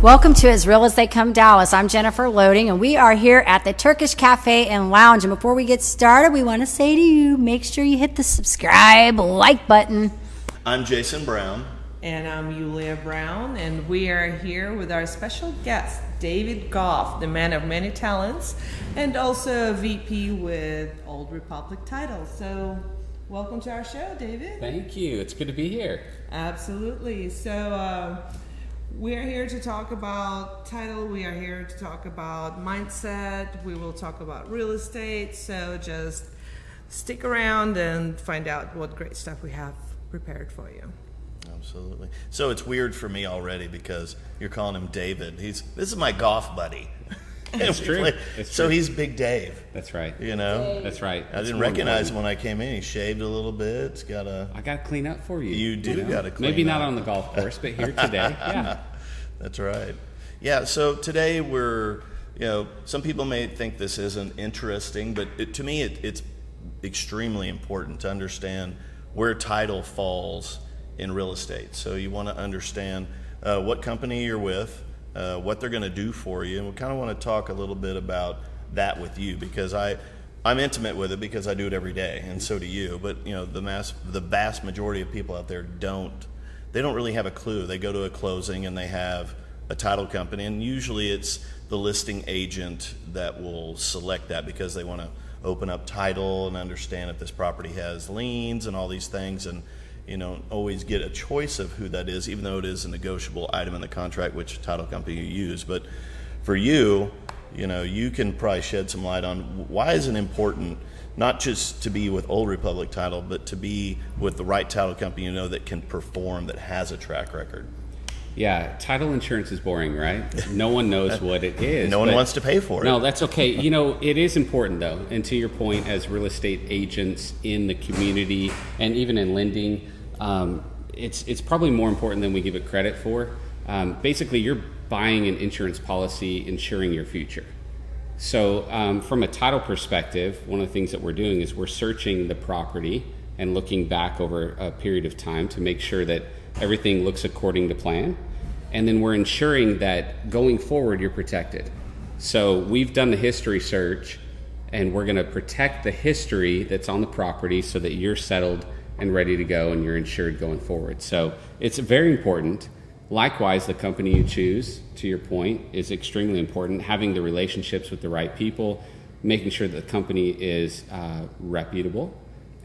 Welcome to As Real as They Come Dallas. I'm Jennifer Loading, and we are here at the Turkish Cafe and Lounge. And before we get started, we want to say to you, make sure you hit the subscribe, like button. I'm Jason Brown. And I'm Yulia Brown, and we are here with our special guest, David Goff, the man of many talents, and also a VP with Old Republic Title. So welcome to our show, David. Thank you. It's good to be here. Absolutely. So we are here to talk about title. We are here to talk about mindset. We will talk about real estate. So just stick around and find out what great stuff we have prepared for you. Absolutely. So it's weird for me already because you're calling him David. This is my golf buddy. It's true. So he's Big Dave. That's right. You know? That's right. I didn't recognize him when I came in. He shaved a little bit. It's got I got to clean up for you. You do got to clean up. Maybe not on the golf course, but here today. Yeah. That's right. Yeah, so today some people may think this isn't interesting, but to me it's extremely important to understand where title falls in real estate. So you want to understand what company you're with, what they're going to do for you, and we kind of want to talk a little bit about that with you because I'm intimate with it because I do it every day, and so do you. But the vast majority of people out there don't really have a clue. They go to a closing and they have a title company, and usually it's the listing agent that will select that because they want to open up title and understand if this property has liens and all these things, and always get a choice of who that is, even though it is a negotiable item in the contract, which title company you use. But for you, you can probably shed some light on why is it important not just to be with Old Republic Title, but to be with the right title company that can perform, that has a track record. Yeah, title insurance is boring, right? No one knows what it is. No one wants to pay for it. No, that's okay. It is important though. And to your point, as real estate agents in the community and even in lending, it's probably more important than we give it credit for. Basically, you're buying an insurance policy insuring your future. So from a title perspective, one of the things that we're doing is we're searching the property and looking back over a period of time to make sure that everything looks according to plan. And then we're ensuring that going forward, you're protected. So we've done the history search, and we're going to protect the history that's on the property so that you're settled and ready to go and you're insured going forward. So it's very important. Likewise, the company you choose, to your point, is extremely important. Having the relationships with the right people, making sure that the company is reputable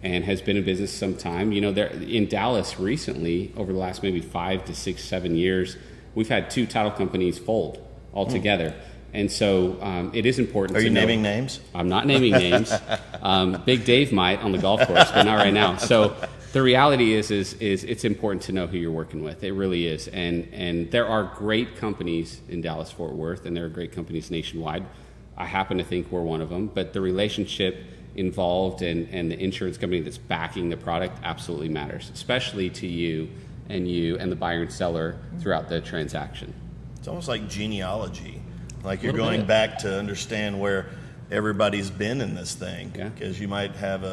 and has been in business some time. In Dallas recently, over the last maybe 5 to 6, 7 years, we've had 2 title companies fold altogether. And so it is important to know. Are you naming names? I'm not naming names. Big Dave might on the golf course, but not right now. So the reality is it's important to know who you're working with. It really is. And there are great companies in Dallas-Fort Worth, and there are great companies nationwide. I happen to think we're one of them. But the relationship involved and the insurance company that's backing the product absolutely matters, especially to you and the buyer and seller throughout the transaction. It's almost like genealogy. Like you're going back to understand where everybody's been in this thing, because you might have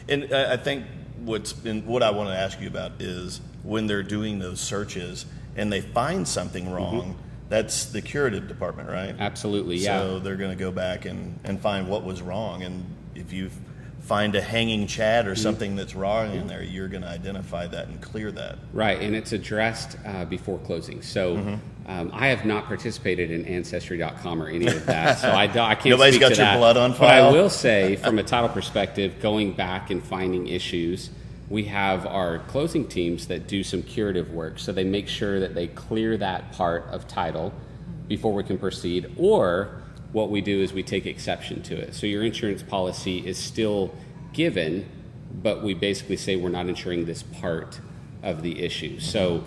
and I think what I want to ask you about is when they're doing those searches and they find something wrong, that's the curative department, right? Absolutely, yeah. So they're going to go back and find what was wrong, and if you find a hanging chat or something that's wrong in there, you're going to identify that and clear that. Right, and it's addressed before closing. So I have not participated in Ancestry.com or any of that, so I can't Nobody's speak got to your that. blood on file? But I will say, from a title perspective, going back and finding issues, we have our closing teams that do some curative work. So they make sure that they clear that part of title before we can proceed, or what we do is we take exception to it. So your insurance policy is still given, but we basically say we're not insuring this part of the issue. So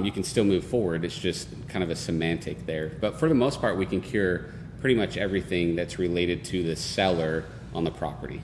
you can still move forward. It's just kind of a semantic there. But for the most part, we can cure pretty much everything that's related to the seller on the property.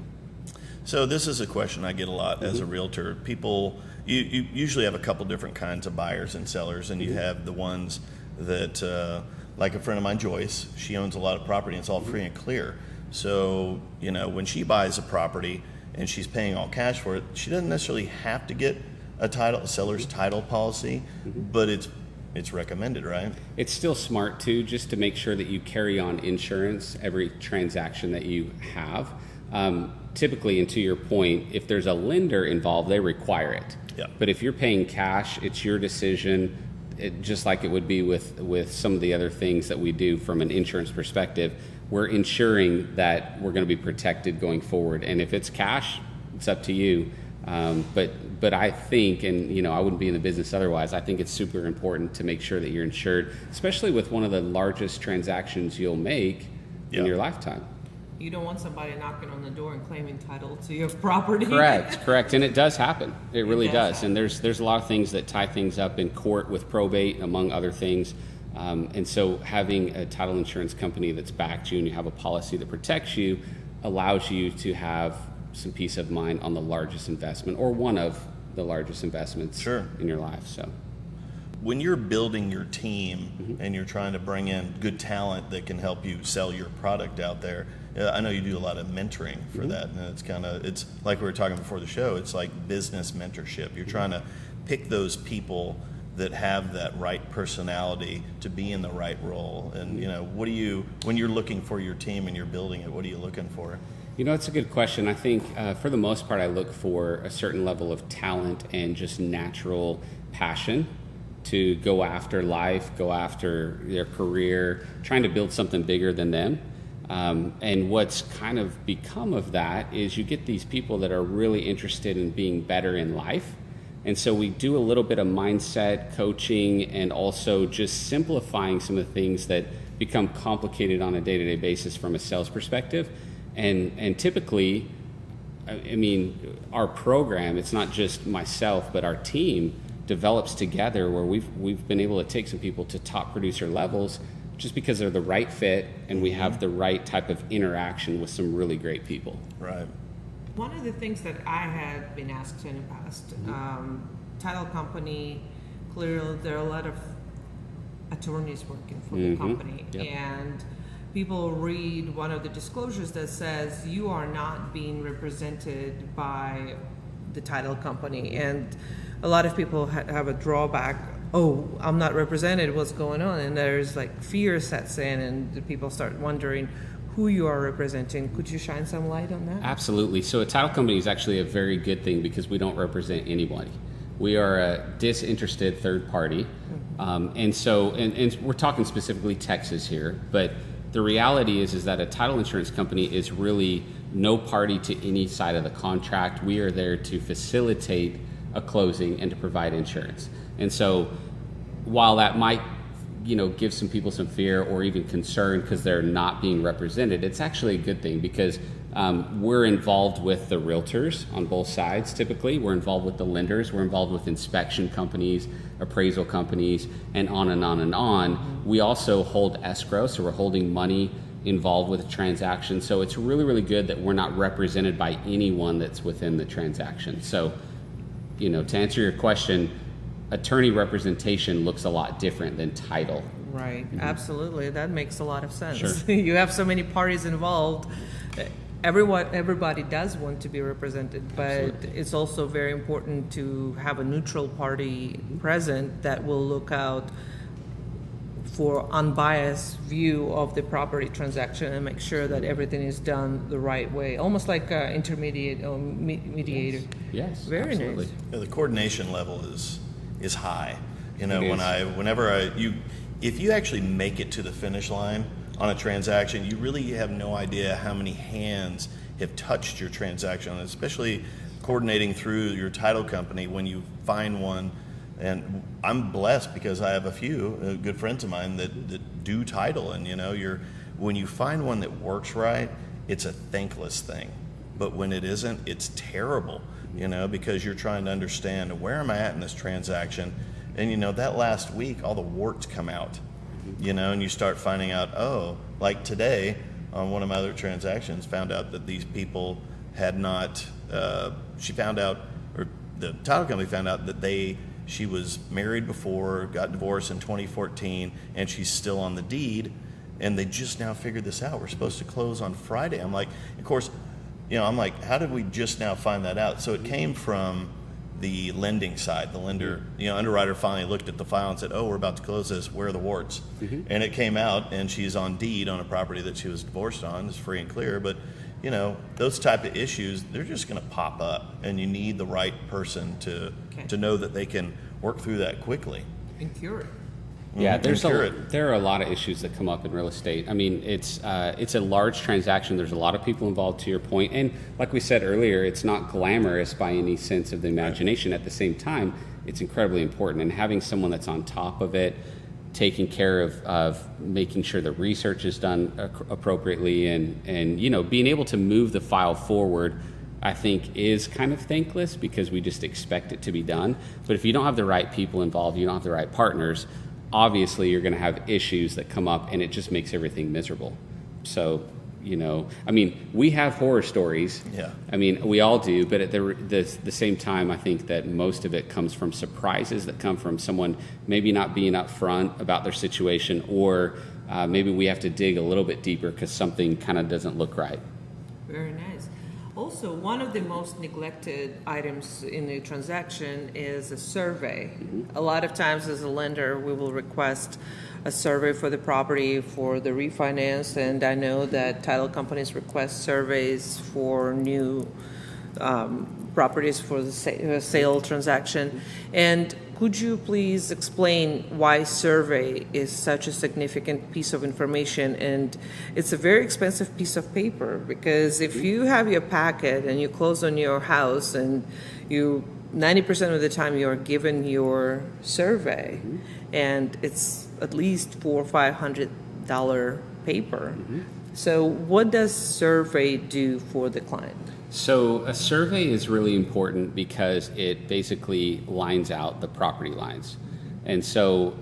So this is a question I get a lot as a realtor. People, you usually have a couple different kinds of buyers and sellers, and you have the ones that, like a friend of mine, Joyce, she owns a lot of property and it's all free and clear. So, when she buys a property and she's paying all cash for it, she doesn't necessarily have to get a seller's title policy, but it's it's recommended, right? It's still smart too, just to make sure that you carry on insurance every transaction that you have. Typically, and to your point, if there's a lender involved, they require it. Yeah. But if you're paying cash, it's your decision. Just like it would be with some of the other things that we do from an insurance perspective, we're ensuring that we're going to be protected going forward. And if it's cash, it's up to you. But I think, and I wouldn't be in the business otherwise, I think it's super important to make sure that you're insured, especially with one of the largest transactions you'll make in your lifetime. You don't want somebody knocking on the door and claiming title to your property. Correct. And it does happen. It really does. happen. And there's a lot of things that tie things up in court with probate, among other things. And so having a title insurance company that's backed you and you have a policy that protects you allows you to have some peace of mind on the largest investment, or one of the largest investments in your life. So when you're building your team and you're trying to bring in good talent that can help you sell your product out there, I know you do a lot of mentoring for that, and it's like we were talking before the show, it's like business mentorship. You're trying to pick those people that have that right personality to be in the right role. And what do you, when you're looking for your team and you're building it, what are you looking for? It's a good question. I think for the most part, I look for a certain level of talent and just natural passion to go after life, go after their career, trying to build something bigger than them. And what's kind of become of that is you get these people that are really interested in being better in life. And so we do a little bit of mindset coaching and also just simplifying some of the things that become complicated on a day-to-day basis from a sales perspective. And typically, our program, it's not just myself, but our team develops together where we've been able to take some people to top producer levels just because they're the right fit and we have the right type of interaction with some really great people. Right. One of the things that I had been asked in the past, title company, clearly there are a lot of attorneys working for the company, and people read one of the disclosures that says you are not being represented by the title company, and a lot of people have a drawback. Oh, I'm not represented, what's going on? And there's like fear sets in and the people start wondering who you are representing. Could you shine some light on that? Absolutely. So a title company is actually a very good thing because we don't represent anybody. We are a disinterested third party. And we're talking specifically Texas here, but the reality is that a title insurance company is really no party to any side of the contract. We are there to facilitate a closing and to provide insurance. And so while that might give some people some fear or even concern because they're not being represented, it's actually a good thing because we're involved with the realtors on both sides. Typically, we're involved with the lenders, we're involved with inspection companies, appraisal companies, and on and on and on. We also hold escrow, so we're holding money involved with a transaction. So it's really, really good that we're not represented by anyone that's within the transaction. So, to answer your question, attorney representation looks a lot different than title. Right, absolutely. That makes a lot of sense. Sure. You have so many parties involved. Everybody does want to be represented, but Absolutely. It's also very important to have a neutral party present that will look out for unbiased view of the property transaction and make sure that everything is done the right way, almost like an intermediate or mediator. Yes, Very absolutely. nice. The coordination level is high. It is. If you actually make it to the finish line on a transaction, you really have no idea how many hands have touched your transaction, especially coordinating through your title company when you find one. And I'm blessed because I have a few good friends of mine that do title, and when you find one that works right, it's a thankless thing. But when it isn't, it's terrible, because you're trying to understand where am I at in this transaction. And that last week, all the warts come out, and you start finding out, like today on one of my other transactions, found out that these people had not, she found out, or the title company found out that she was married before, got divorced in 2014, and she's still on the deed, and they just now figured this out. We're supposed to close on Friday. I'm like, of course, I'm like, how did we just now find that out? So it came from the lending side, the lender, underwriter finally looked at the file and said, "Oh, we're about to close this. Where are the warts?" And it came out, and she's on deed on a property that she was divorced on. It's free and clear, but those type of issues, they're just going to pop up, and you need the right person to know that they can work through that quickly and cure it. Yeah, there are a lot of issues that come up in real estate. I mean, it's a large transaction. There's a lot of people involved, to your point. And like we said earlier, it's not glamorous by any sense of the imagination. At the same time, it's incredibly important. And having someone that's on top of it, taking care of making sure the research is done appropriately, and being able to move the file forward, I think is kind of thankless because we just expect it to be done. But if you don't have the right people involved, you don't have the right partners, obviously you're going to have issues that come up, and it just makes everything miserable. So, I mean, we have horror stories. Yeah. I mean, we all do, but at the same time, I think that most of it comes from surprises that come from someone maybe not being upfront about their situation, or maybe we have to dig a little bit deeper because something kind of doesn't look right. Very nice. Also, one of the most neglected items in a transaction is a survey. A lot of times as a lender, we will request a survey for the property for the refinance, and I know that title companies request surveys for new properties for the sale transaction. And could you please explain why survey is such a significant piece of information? And it's a very expensive piece of paper, because if you have your packet and you close on your house and 90% of the time you're given your survey, and it's at least $400 or $500 paper. So what does survey do for the client? So a survey is really important because it basically lines out the property lines. And so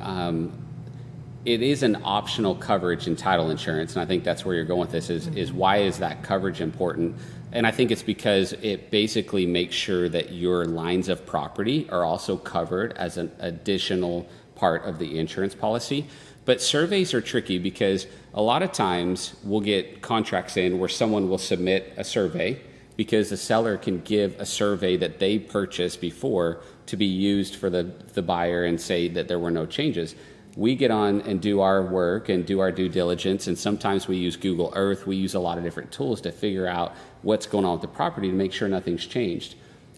it is an optional coverage in title insurance, and I think that's where you're going with this, is why is that coverage important? And I think it's because it basically makes sure that your lines of property are also covered as an additional part of the insurance policy. But surveys are tricky because a lot of times we'll get contracts in where someone will submit a survey because the seller can give a survey that they purchased before to be used for the buyer and say that there were no changes. We get on and do our work and do our due diligence, and sometimes we use Google Earth. We use a lot of different tools to figure out what's going on with the property to make sure nothing's changed.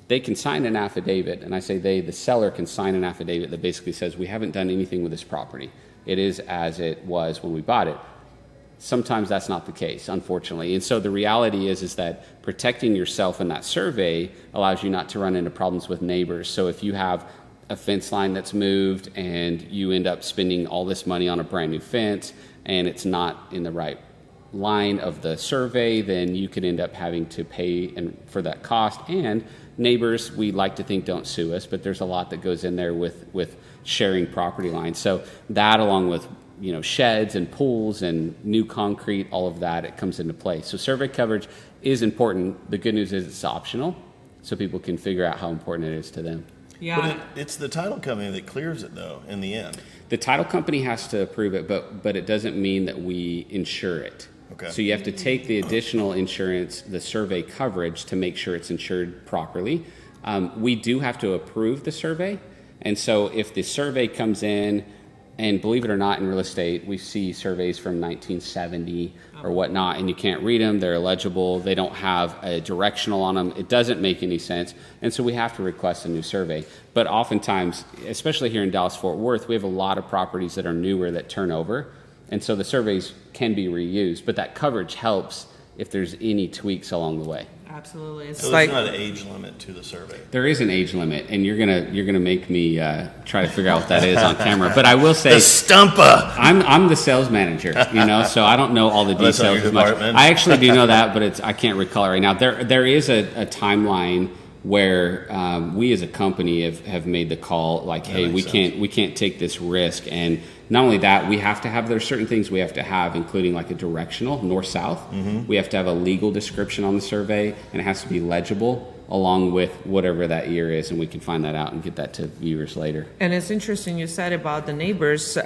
They can sign an affidavit, and I say the seller can sign an affidavit that basically says we haven't done anything with this property. It is as it was when we bought it. Sometimes that's not the case, unfortunately. And so the reality is that protecting yourself in that survey allows you not to run into problems with neighbors. So if you have a fence line that's moved and you end up spending all this money on a brand new fence and it's not in the right line of the survey, then you could end up having to pay for that cost. And neighbors, we like to think, don't sue us, but there's a lot that goes in there with sharing property lines. So that, along with sheds and pools and new concrete, all of that, it comes into play. So survey coverage is important. The good news is it's optional, so people can figure out how important it is to them. Yeah. But it's the title company that clears it, though, in the end. The title company has to approve it, but it doesn't mean that we insure it. Okay. So you have to take the additional insurance, the survey coverage, to make sure it's insured properly. We do have to approve the survey, and so if the survey comes in, and believe it or not, in real estate, we see surveys from 1970 or whatnot, and you can't read them. They're illegible. They don't have a directional on them. It doesn't make any sense. And so we have to request a new survey. But oftentimes, especially here in Dallas-Fort Worth, we have a lot of properties that are newer that turn over. And so the surveys can be reused. But that coverage helps if there's any tweaks along the way. Absolutely. So there's not an age limit to the survey. There is an age limit, and you're gonna make me try to figure out what that is on camera. But I will say, the stumpa. I'm the sales manager, so I don't know all the details That's not your as much. department. I actually do know that, but I can't recall it right now. There is a timeline where we as a company have made the call, like, hey, we can't take this risk. And not only that, we have to have, there's certain things we have to have, including like a directional north-south. We have to have a legal description on the survey, and it has to be legible along with whatever that year is, and we can find that out and get that to viewers later. And it's interesting you said about the neighbors.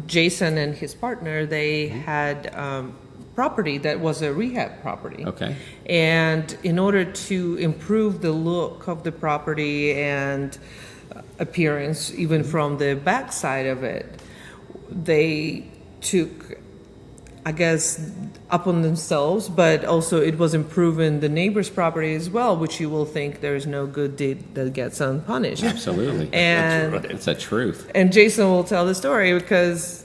Jason and his partner, they had property that was a rehab property. Okay. And in order to improve the look of the property and appearance, even from the back side of it, they took, I guess, upon themselves, but also it was improving the neighbor's property as well, which you will think there is no good deed that gets unpunished. Absolutely. And It's a truth. and Jason will tell the story because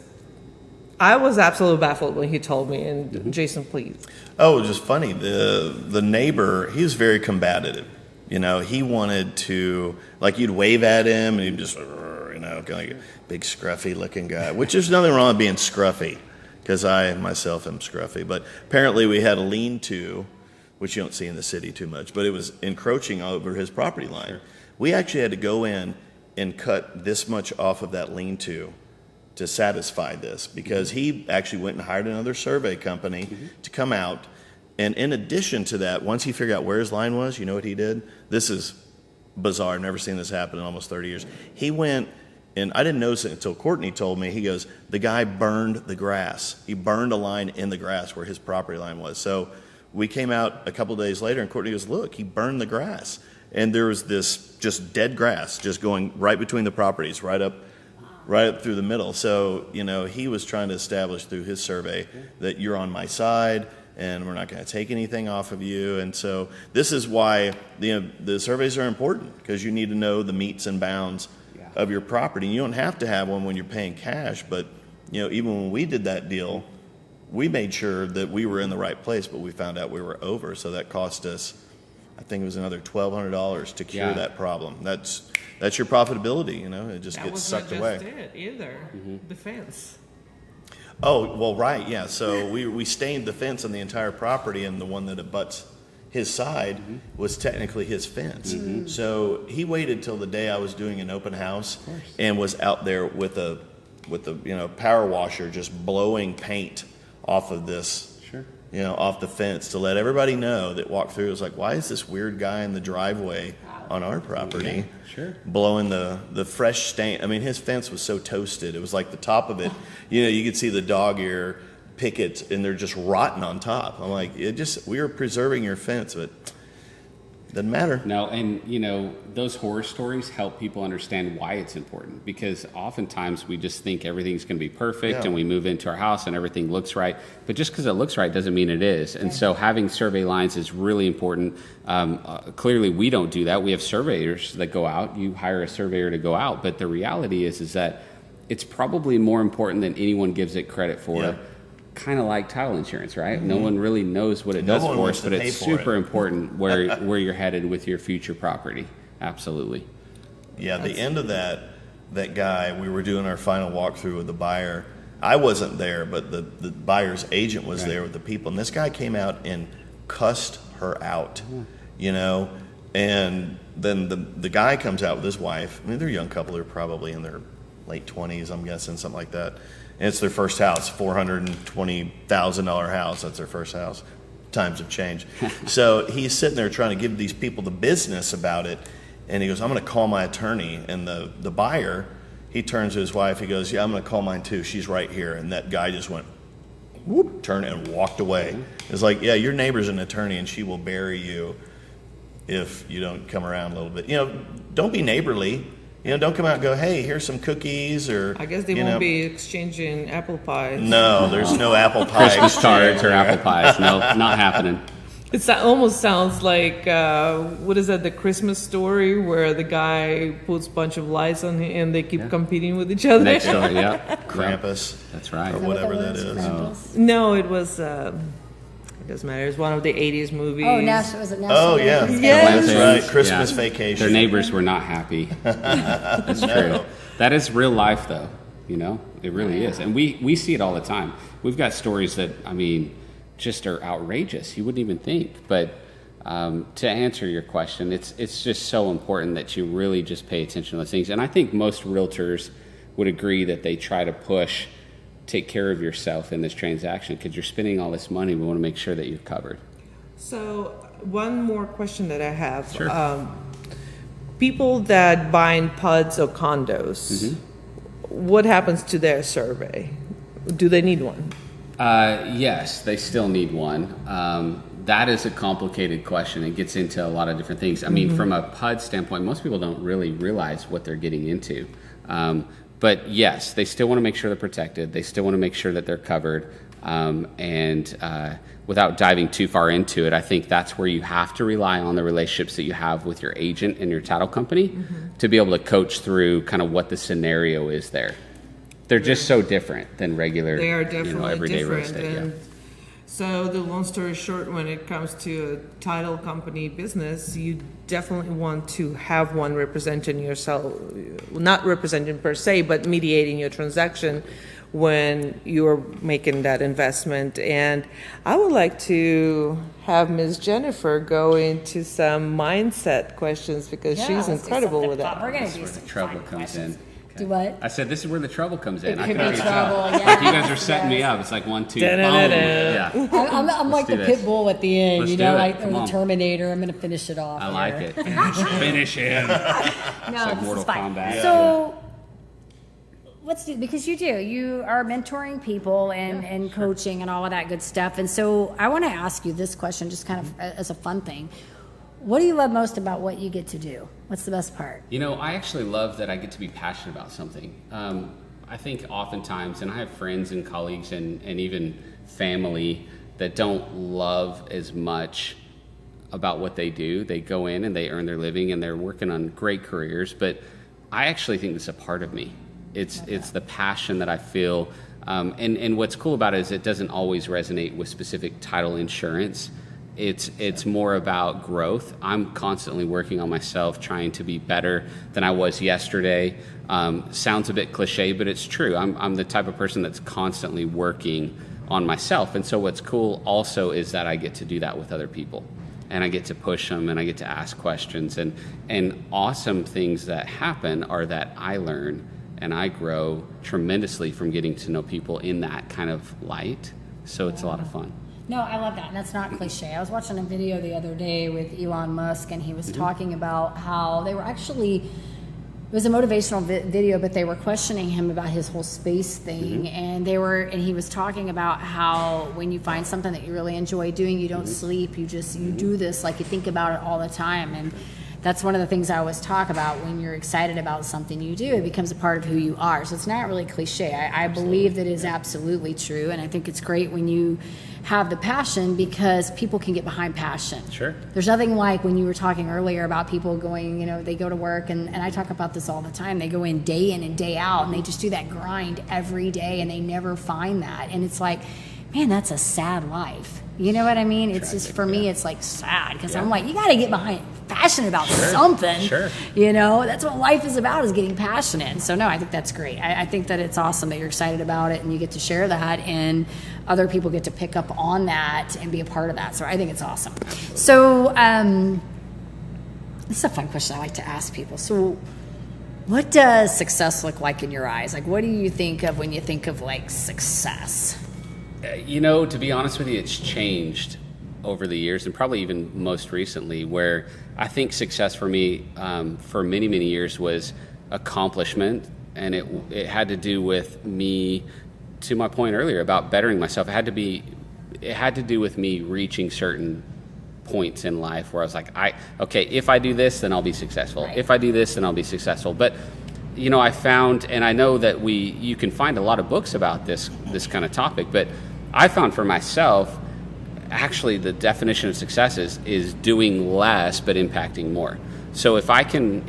I was absolutely baffled when he told me. And Jason, please. Oh, it was just funny. The neighbor, he was very combative. You know, he wanted to, like, you'd wave at him and he'd just, you know, kind of like a big scruffy looking guy, which there's nothing wrong with being scruffy, because I myself am scruffy. But apparently we had a lean-to, which you don't see in the city too much, but it was encroaching over his property line. Sure. We actually had to go in and cut this much off of that lean-to to satisfy this, because he actually went and hired another survey company to come out. And in addition to that, once he figured out where his line was, you know what he did? This is bizarre. I've never seen this happen in almost 30 years. He went, and I didn't notice it until Courtney told me. He goes, the guy burned the grass. He burned a line in the grass where his property line was. So we came out a couple of days later, and Courtney goes, look, he burned the grass. And there was this just dead grass just going right between the properties, right up through the middle. So, you know, he was trying to establish through his survey that you're on my side, and we're not going to take anything off of you. And so this is why the surveys are important, because you need to know the metes and bounds of your property. You don't have to have one when you're paying cash, but, you know, even when we did that deal, we made sure that we were in the right place, but we found out we were over. So that cost us, I think it was another $1,200 to cure that problem. That's your profitability, you know. It just gets sucked away. That was not just it either. The fence. Oh, well, right, yeah. So we stained the fence on the entire property, and the one that abuts his side was technically his fence. So he waited till the day I was doing an open house and was out there with a power washer just blowing paint off of this, off the fence, to let everybody know that walked through. It was like, why is this weird guy in the driveway on our property blowing the fresh stain? I mean, his fence was so toasted. It was like the top of it, you could see the dog ear pickets, and they're just rotten on top. I'm like, we were preserving your fence, but doesn't matter. No, and those horror stories help people understand why it's important, because oftentimes we just think everything's going to be perfect and we move into our house and everything looks right, but just because it looks right doesn't mean it is. And so having survey lines is really important. Clearly we don't do that. We have surveyors that go out. You hire a surveyor to go out, but the reality is that it's probably more important than anyone gives it credit for. Kind of like title insurance, right? No one really knows what it does for us, but it's super important where you're headed with your future property. Absolutely. Yeah, the end of that guy, we were doing our final walkthrough with the buyer. I wasn't there, but the buyer's agent was there with the people. And this guy came out and cussed her out, and then the guy comes out with his wife. I mean, they're a young couple. They're probably in their late 20s, I'm guessing, something like that. And it's their first house, $420,000 house. That's their first house. Times have changed. So he's sitting there trying to give these people the business about it. And he goes, I'm going to call my attorney. And the buyer, he turns to his wife. He goes, yeah, I'm going to call mine too. She's right here. And that guy just went, whoop, turned and walked away. It's like, yeah, your neighbor's an attorney, and she will bury you if you don't come around a little bit. Don't be neighborly. Don't come out and go, hey, here's some cookies, or... I guess they won't be exchanging apple pies. No, there's no apple pie. Christmas cards or apple pies. No, not happening. It almost sounds like, what is that, The Christmas Story, where the guy puts a bunch of lights on him and they keep competing with each other? Next door, Krampus. That's right. Or whatever that is. No, it was... It doesn't matter. It's one of the 80s movies. Oh, was it National? Oh, yeah. Yes. That's right. Christmas Vacation. Their neighbors were not happy. That's true. That is real life, though. It really is. And we see it all the time. We've got stories that, just are outrageous. You wouldn't even think. But to answer your question, it's just so important that you really just pay attention to those things. And I think most realtors would agree that they try to take care of yourself in this transaction, because you're spending all this money. We want to make sure that you're covered. So one more question that I have. Sure. People that buy in PUDs or condos, what happens to their survey? Do they need one? Yes, they still need one. That is a complicated question. It gets into a lot of different things. I mean, from a PUD standpoint, most people don't really realize what they're getting into. But yes, they still want to make sure they're protected. They still want to make sure that they're covered. Without diving too far into it, I think that's where you have to rely on the relationships that you have with your agent and your title company to be able to coach through kind of what the scenario is there. They're just so different than regular, They are definitely everyday real different. estate. And so the long story short, when it comes to a title company business, you definitely want to have one representing yourself, not representing per se, but mediating your transaction when you're making that investment. And I would like to have Ms. Jennifer go into some mindset questions because she's incredible with that. We're going to That's do where the some trouble fun comes questions. in. Do what? I said this is where the trouble comes in. It I could can be already trouble, tell. yeah. Like you guys are setting me up. It's like 1, 2, boom. Da-da-da-da. Yeah. I'm like do the this. pit bull at the end, Let's you do know, it. like or Come the on. Terminator. I'm going to finish it off. I like here. it. Finish him. No, like this Mortal is fine. Kombat. So let's do, because you are mentoring people and coaching and all of that good stuff. And so I want to ask you this question, just kind of as a fun thing. What do you love most about what you get to do? What's the best part? You know, I actually love that I get to be passionate about something. I think oftentimes, and I have friends and colleagues and even family that don't love as much about what they do. They go in and they earn their living and they're working on great careers, but I actually think it's a part of me. It's the passion that I feel. And what's cool about it is it doesn't always resonate with specific title insurance. It's more about growth. I'm constantly working on myself, trying to be better than I was yesterday. Sounds a bit cliche, but it's true. I'm the type of person that's constantly working on myself. And so what's cool also is that I get to do that with other people. And I get to push them and I get to ask questions. And awesome things that happen are that I learn and I grow tremendously from getting to know people in that kind of light. So it's a lot of fun. No, I love that, and that's not cliche. I was watching a video the other day with Elon Musk, and he was talking about how they were actually, it was a motivational video, but they were questioning him about his whole space thing, and he was talking about how when you find something that you really enjoy doing, you don't sleep, you do this, like you think about it all the time, and that's one of the things I always talk about. When you're excited about something you do, it becomes a part of who you are. So it's not really cliche. I believe that it is absolutely true, and I think it's great when you have the passion because people can get behind passion. Sure. There's nothing like when you were talking earlier about people going, they go to work, and I talk about this all the time. They go in and day out, and they just do that grind every day, and they never find that. And it's like, man, that's a sad life. You know what I mean? It's just, for me, it's like sad because I'm like, you got to get passionate about something. Sure. That's what life is about, is getting passionate. And so, no, I think that's great. I think that it's awesome that you're excited about it and you get to share that and other people get to pick up on that and be a part of that. So I think it's awesome. So this is a fun question I like to ask people. So what does success look like in your eyes? Like, what do you think of when you think of like success? To be honest with you, it's changed over the years and probably even most recently, where I think success for me for many, many years was accomplishment, and it had to do with me, to my point earlier about bettering myself. It had to do with me reaching certain points in life where I was like, if I do this, then I'll be successful. Right. If I do this, then I'll be successful. But I found, and I know that you can find a lot of books about this kind of topic, but I found for myself, actually the definition of success is doing less but impacting more. So if I can,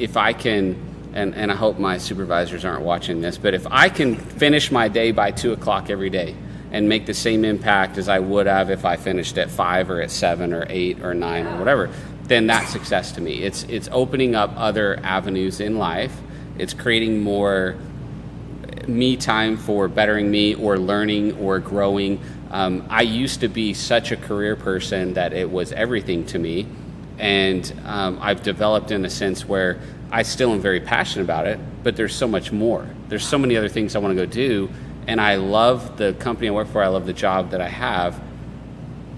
and I hope my supervisors aren't watching this, but if I can finish my day by 2:00 every day and make the same impact as I would have if I finished at 5 or at 7 or 8 or 9 or whatever, then that's success to me. It's opening up other avenues in life. It's creating more me time for bettering me or learning or growing. I used to be such a career person that it was everything to me. And I've developed in a sense where I still am very passionate about it, but there's so much more. There's so many other things I want to go do. And I love the company I work for. I love the job that I have,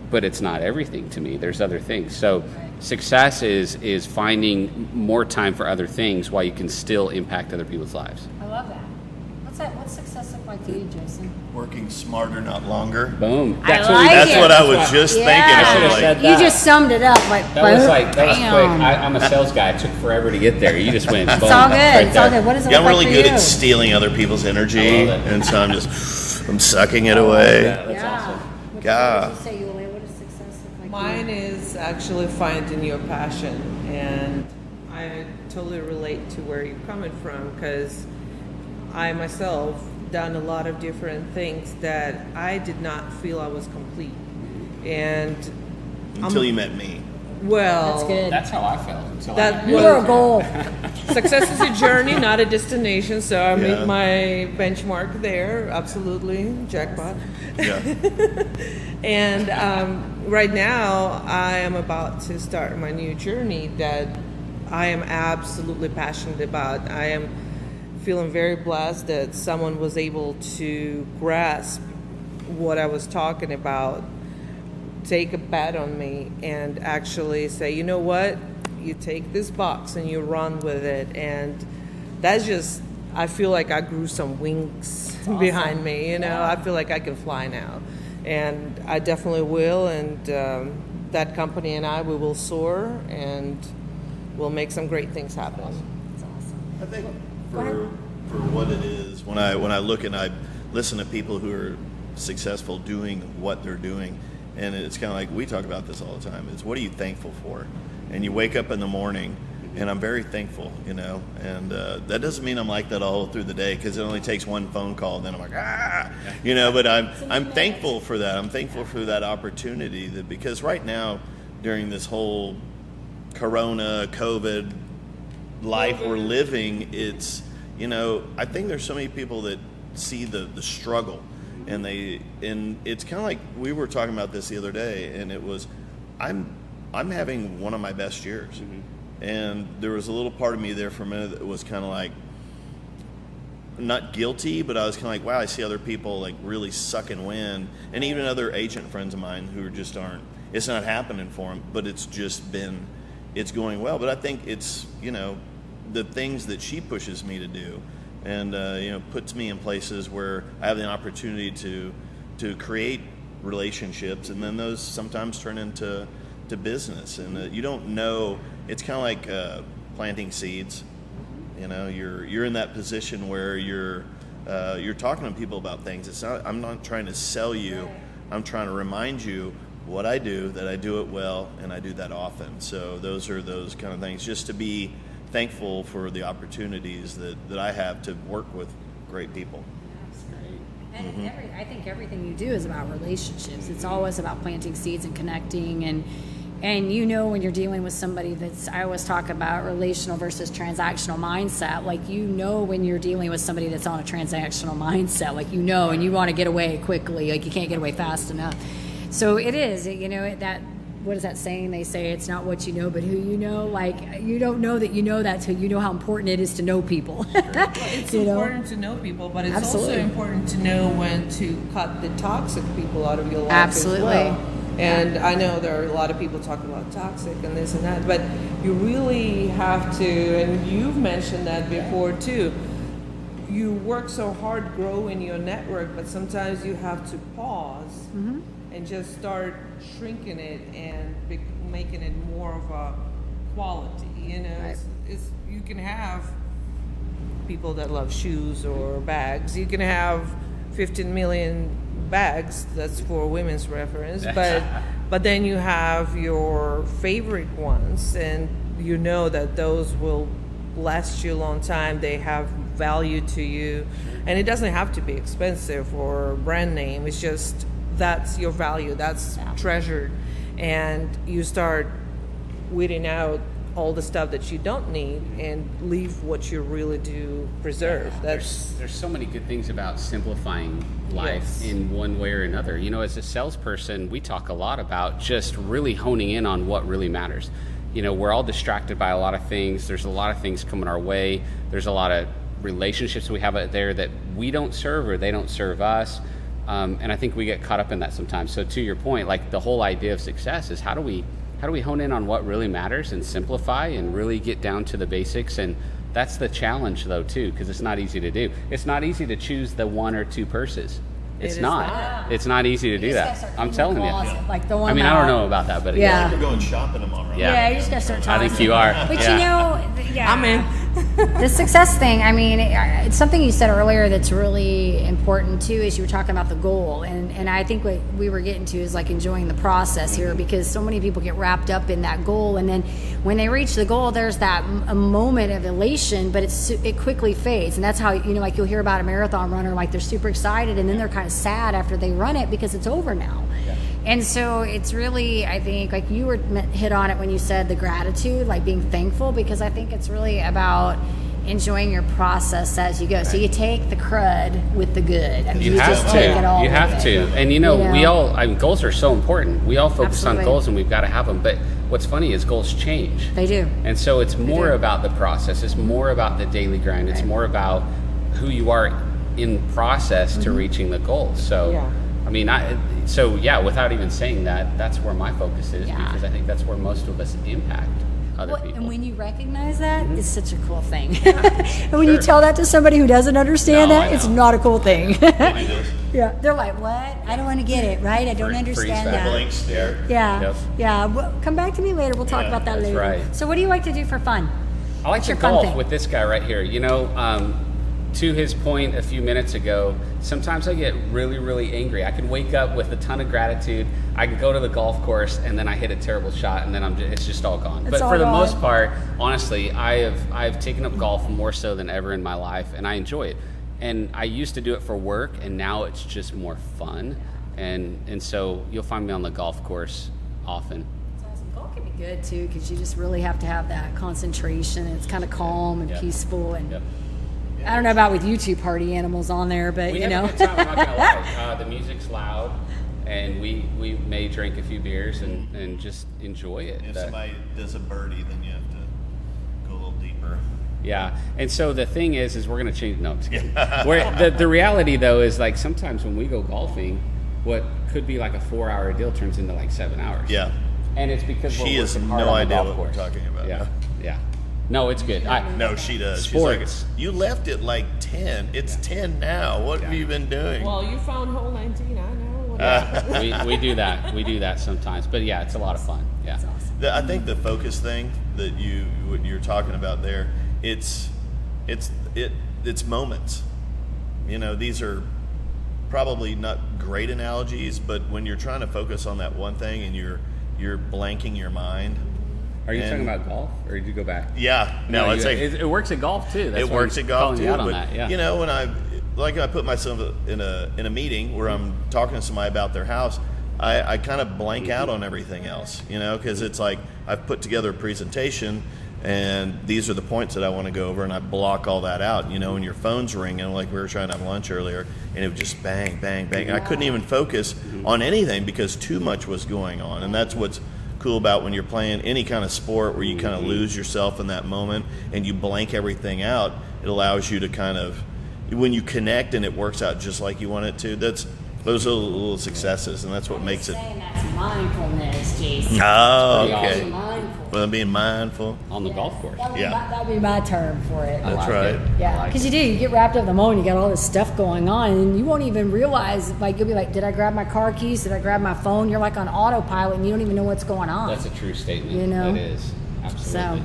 but it's not everything to me. There's other things. So success is finding more time for other things while you can still impact other people's lives. I love that. What's success look like to you, Jason? Working smarter, not longer. Boom. I That's like That's it. what I was just thinking. Yeah. I should have Like, said You that. just summed it up like That was quick. bam. I'm a sales guy. It took forever to get there. You just went. It's boom, all good. right It's all there. good. What does it yeah, look I'm like really for good you? at stealing other people's energy, I love it. and so I'm sucking it away. That's Yeah. awesome. What Yeah. would you say, Yuli? What does success look like? Mine is actually finding your passion, and I totally relate to where you're coming from, because I myself done a lot of different things that I did not feel I was complete, and Until you met me. well, That's good. That's how I felt. Until That You were a was- goal. Success is a journey, not a destination. So I Yeah. made my benchmark there. Absolutely, jackpot. Yeah. And right now, I am about to start my new journey that I am absolutely passionate about. I am feeling very blessed that someone was able to grasp what I was talking about, take a bet on me, and actually say, you know what, you take this box and you run with it. And that's just, I feel like I grew some wings behind me. You know, I feel like I can fly now, and I definitely will. And that company and we will soar, and we'll make some great things happen. That's awesome. I think Go ahead. for what it is, when I look and I listen to people who are successful doing what they're doing, and it's kind of like we talk about this all the time. It's what are you thankful for? And you wake up in the morning, and I'm very thankful, you know. And that doesn't mean I'm like that all through the day, because it only takes one phone call, then I'm like you know. But I'm thankful for that. I'm thankful for that opportunity, that because right now during this whole Corona, COVID life we're living, it's, you know, I think there's so many people that see the struggle, and it's kind of like we were talking about this the other day, and it was, I'm having one of my best years, and there was a little part of me there for a minute that was kind of like, not guilty, but I was kind of like, wow, I see other people like really suck and win, and even other agent friends of mine who just aren't, it's not happening for them, but it's going well. But I think it's, you know, the things that she pushes me to do, and you know, puts me in places where I have the opportunity to create relationships, and then those sometimes turn into business. And you don't know, it's kind of like planting seeds. You know, you're in that position where you're talking to people about things. It's not, I'm not trying to sell you. I'm trying to remind you what I do, that I do it well, and I do that often. So those are those kind of things, just to be thankful for the opportunities that I have to work with great people. That's great. And I think everything you do is about relationships. It's always about planting seeds and connecting, and you know, when you're dealing with somebody that's, I always talk about relational versus transactional mindset. Like, you know, when you're dealing with somebody that's on a transactional mindset, like, you know, and you want to get away quickly, like you can't get away fast enough. So it is, you know, that, what is that saying? They say it's not what you know, but who you know. Like, you don't know that you know that till you know how important it is to know people. It's You know? important to know people, but it's Absolutely. also important to know when to cut the toxic people out of your life Absolutely. as well. And I know there are a lot of people talking about toxic and this and that, but you really have to, and you've mentioned that before too, you work so hard growing your network, but sometimes you have to pause and just start shrinking it and making it more of a quality. You know, Right. it's you can have people that love shoes or bags. You can have 15 million bags. That's for women's reference, but then you have your favorite ones, and you know that those will last you a long time. They have value to you, and it doesn't have to be expensive or brand name. It's just that's your value. That's treasured, and you start weeding out all the stuff that you don't need and leave what you really do preserve. That's There's so many good things about simplifying life Yes. in one way or another. You know, as a salesperson, we talk a lot about just really honing in on what really matters. You know, we're all distracted by a lot of things. There's a lot of things coming our way. There's a lot of relationships we have out there that we don't serve or they don't serve us. And I think we get caught up in that sometimes. So to your point, like, the whole idea of success is how do we hone in on what really matters and simplify and really get down to the basics. And That's the challenge, though, too, because it's not easy to do. It's not easy to choose the 1 or 2 purses. It's is not. not. It's not easy to do You just gotta that. start I'm cleaning telling the you. closet, like the one I mean, I don't know about that, but Yeah. We're going shopping tomorrow. Yeah, you just gotta start I talking. think you are. But Yeah. you know, yeah. I'm in. The success thing, I mean, it's something you said earlier that's really important too, is you were talking about the goal. And I think what we were getting to is like enjoying the process here, because so many people get wrapped up in that goal. And then when they reach the goal, there's that a moment of elation, but it quickly fades. And that's how, you know, like you'll hear about a marathon runner, like they're super excited and then they're kind of sad after they run it because it's over now. And so it's really, I think, like you were hit on it when you said the gratitude, like being thankful, because I think it's really about enjoying your process as you go. So you take the crud with the good. I mean, You just have take it to. all You with have it. to. And you know, we all, I mean, goals are so important. We all focus Absolutely. on goals and we've got to have them. But what's funny is goals change. They do. And so it's more do. about the process. It's more about the daily grind. It's more about who you are in process to reaching the goal. So, Yeah. I mean, without even saying that, that's where my focus is, Yeah. because I think that's where most of us impact other Well, people. and when you recognize that, it's such a cool thing. And when you tell that to somebody who doesn't understand No, that, I it's know. not a cool thing. Mine is. Yeah, they're like, what? I don't want to get it, right? I don't Freeze understand back. that. Blank stare. Yeah, Yep. yeah. Well, come back to me later. We'll talk Yeah, about that that's later. right. So, what do you like to do for fun? I like What's to your fun golf thing? with this guy right here. You know, to his point a few minutes ago, sometimes I get really, really angry. I can wake up with a ton of gratitude. I can go to the golf course and then I hit a terrible shot and then it's just all gone. It's But all for the gone. most part, honestly, I've taken up golf more so than ever in my life, and I enjoy it. And I used to do it for work, and now it's just more fun. And so you'll find me on the golf course often. Golf can be good too, because you just really have to have that concentration. It's kind of calm and Yep. peaceful. And Yep. I don't know about with you two party animals on there, but We you have know. a good time, I'm not gonna lie. The music's loud, and we may drink a few beers and just enjoy it. If somebody does a birdie, then you have to go a little deeper. Yeah, and so the thing is we're gonna change. No, I'm just kidding. The reality though is, like, sometimes when we go golfing, what could be like a 4-hour deal turns into like 7 hours. Yeah. and it's because She we're has working hard no on the idea golf what we're course. talking about. Yeah, yeah. No, it's good. No, she does. Sports. She's like, you left it like 10. It's 10 now. What have you been doing? Well, you found hole 19. I know. What we do that. We do that sometimes. But yeah, it's a lot of fun. Yeah. That's awesome. I think the focus thing that what you're talking about there, it's moments. You know, these are probably not great analogies, but when you're trying to focus on that one thing and you're blanking your mind. Are you And- talking about golf, or did you go back? Yeah, no, it's like it works at golf too. That's it why works I'm at golf calling too. you out on But that. Yeah. you know, when I put myself in a meeting where I'm talking to somebody about their house, I kind of blank out on everything else. You know, because it's like I've put together a presentation, and these are the points that I want to go over, and I block all that out. You know, and your phone's ringing, like we were trying to have lunch earlier, and it would just bang, bang, bang. And I couldn't even focus on anything because too much was going on, and that's what's cool about when you're playing any kind of sport where you kind of lose yourself in that moment and you blank everything out. It allows you to kind of, when you connect and it works out just like you want it to, those are little successes, and that's what makes it. Saying that's mindfulness, Jason. Oh, pretty okay. Being mindful. Well, being mindful. On the golf course. That'd be my term for it. That's like right. it. Yeah, because you do. You get wrapped up in the moment. You got all this stuff going on, and you won't even realize. Like you'll be like, "Did I grab my car keys? Did I grab my phone?" You're like on autopilot, and you don't even know what's going on. That's a true statement. You know? It is. Absolutely. So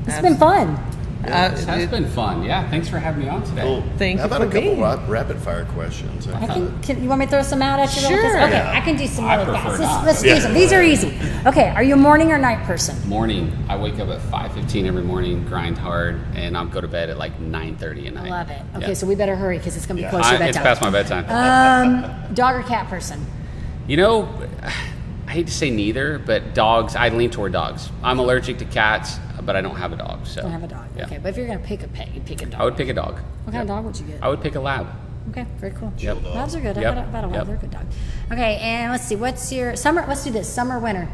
it's been fun. This has been fun. Yeah. Thanks for having me on today. Cool. Thank How you about for a couple being rapid fire questions? Can you want me to throw some out at you? real Sure. fast? Okay, Yeah. I can do some I really prefer fast. not. Let's do Yeah. some. These are easy. Okay, are you a morning or night person? Morning. I wake up at 5:15 every morning, grind hard, and I'll go to bed at like 9:30 at night. Love it. Okay, Yeah. so we better hurry because it's going to be Yeah. close to It's bedtime. past my bedtime. Dog or cat person? You know, I hate to say neither, but dogs, I lean toward dogs. I'm allergic to cats, but I don't have a dog. So Don't have a dog. yeah. Okay, but if you're going to pick a pet, you'd pick a dog. I would pick a dog. What kind of dog would you get? I would pick a lab. Okay, very cool. Yep. dog. Labs are good. Yep. I've had a lab. Yep. They're a good dog. Okay, and let's see. What's your summer? Let's do this. Summer, winter.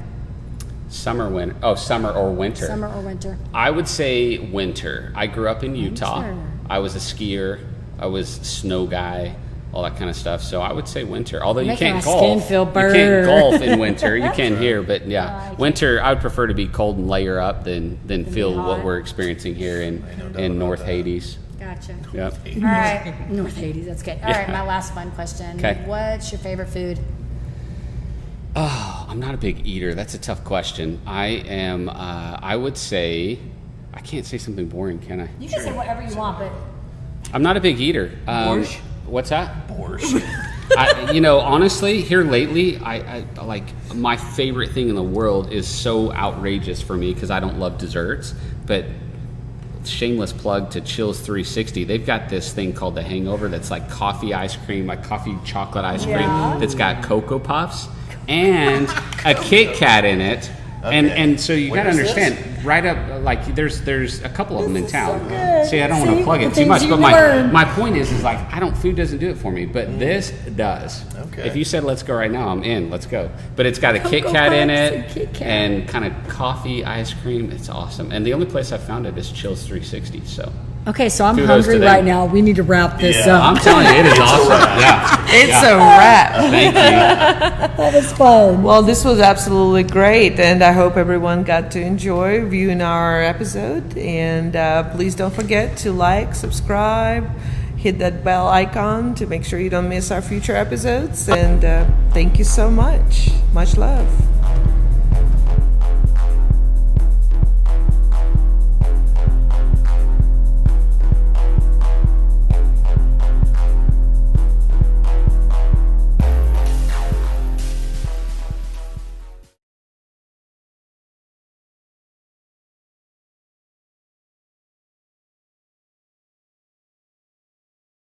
Summer, winter. Oh, summer or winter. Summer or winter? I would say winter. I grew up in Utah. Winter. I was a skier. I was a snow guy. all that kind of stuff. So I would say winter. Although you Making can't my golf. skin feel You burn. can't golf in winter. You can here, but I yeah, can't. winter. I would prefer to be cold and layer up than feel what hot. we're experiencing here no doubt in about North that. Hades. Gotcha. Yep. All right, North Hades. That's good. All right, my last fun question. 'Kay. What's your favorite food? Oh, I'm not a big eater. That's a tough question. I am. I would say. I can't say something boring, can I? You can say whatever you want, but I'm not a big eater. Borscht? What's that? Borscht. Honestly, here lately, I like my favorite thing in the world is so outrageous for me because I don't love desserts. But shameless plug to Chills 360. They've got this thing called the Hangover that's like coffee ice cream, like coffee chocolate ice cream that's got Cocoa Puffs and a Kit Kat in it. Okay. And so you got to Where is this? understand, right up, like there's a couple of them in town. good. See, I don't want See, to plug the it too things much, you but learn. my point is like food doesn't do it for me, but this does. Okay. If you said let's go right now, I'm in. Let's go. But it's got a Kit Cocoa Kat in Puffs it and Kit Kat. and kind of coffee ice cream. It's awesome. And the only place I found it is Chills 360. So okay, so I'm Kudos to hungry them. right now. We need to wrap this Yeah. up. I'm telling you, it is awesome. Yeah. It's a wrap. Thank you. That was fun. Well, this was absolutely great, and I hope everyone got to enjoy viewing our episode. And please don't forget to like, subscribe, hit that bell icon to make sure you don't miss our future episodes. And thank you so much. Much love.